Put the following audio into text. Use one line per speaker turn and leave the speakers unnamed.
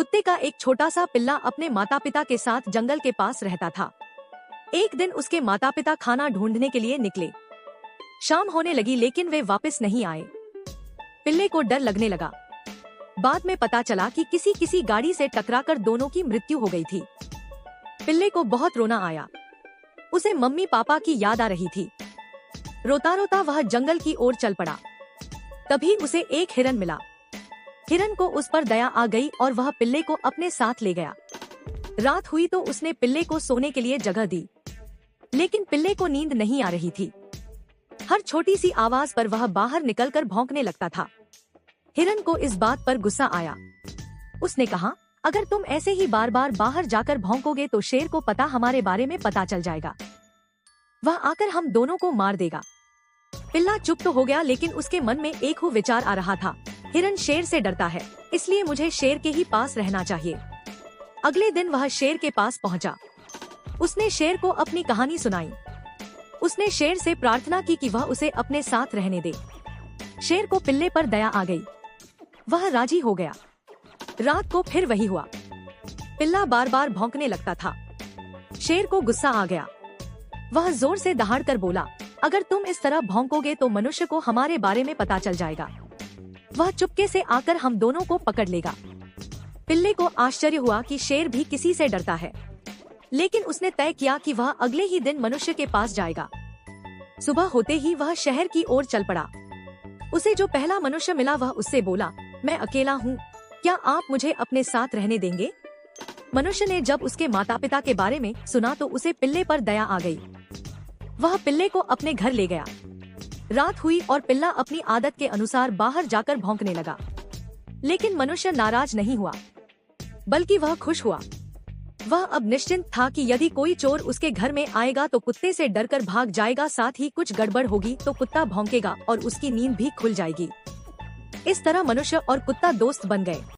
कुत्ते का एक छोटा सा पिल्ला अपने माता पिता के साथ जंगल के पास रहता था। एक दिन उसके माता पिता खाना ढूंढने के लिए निकले। शाम होने लगी लेकिन वे वापस नहीं आए। पिल्ले को डर लगने लगा। बाद में पता चला कि किसी गाड़ी से टकराकर दोनों की मृत्यु हो गई थी। पिल्ले को बहुत रोना आया। उसे मम्मी पापा की याद आ रही थी। रोता रोता वह जंगल की ओर चल पड़ा। तभी उसे एक हिरन मिला। हिरन को उस पर दया आ गई और वह पिल्ले को अपने साथ ले गया। रात हुई तो उसने पिल्ले को सोने के लिए जगह दी, लेकिन पिल्ले को नींद नहीं आ रही थी। हर छोटी सी आवाज पर वह बाहर निकलकर भौंकने लगता था। हिरन को इस बात पर गुस्सा आया। उसने कहा, अगर तुम ऐसे ही बार बार बाहर जाकर भौंकोगे तो शेर को पता हमारे बारे में पता चल जाएगा। वह आकर हम दोनों को मार देगा। पिल्ला चुप तो हो गया, लेकिन उसके मन में एक ही विचार आ रहा था, हिरन शेर से डरता है, इसलिए मुझे शेर के ही पास रहना चाहिए। अगले दिन वह शेर के पास पहुंचा। उसने शेर को अपनी कहानी सुनाई। उसने शेर से प्रार्थना की कि वह उसे अपने साथ रहने दे। शेर को पिल्ले पर दया आ गई। वह राजी हो गया। रात को फिर वही हुआ। पिल्ला बार बार भौंकने लगता था। शेर को गुस्सा आ गया। वह जोर से दहाड़कर बोला, अगर तुम इस तरह भौंकोगे तो मनुष्य को हमारे बारे में पता चल जाएगा। वह चुपके से आकर हम दोनों को पकड़ लेगा। पिल्ले को आश्चर्य हुआ कि शेर भी किसी से डरता है, लेकिन उसने तय किया कि वह अगले ही दिन मनुष्य के पास जाएगा। सुबह होते ही वह शहर की ओर चल पड़ा। उसे जो पहला मनुष्य मिला वह उससे बोला, मैं अकेला हूँ, क्या आप मुझे अपने साथ रहने देंगे? मनुष्य ने जब उसके माता पिता के बारे में सुना तो उसे पिल्ले पर दया आ गई। वह पिल्ले को अपने घर ले गया। रात हुई और पिल्ला अपनी आदत के अनुसार बाहर जाकर भौंकने लगा, लेकिन मनुष्य नाराज नहीं हुआ, बल्कि वह खुश हुआ। वह अब निश्चिंत था कि यदि कोई चोर उसके घर में आएगा तो कुत्ते से डरकर भाग जाएगा, साथ ही कुछ गड़बड़ होगी तो कुत्ता भौंकेगा और उसकी नींद भी खुल जाएगी। इस तरह मनुष्य और कुत्ता दोस्त बन गए।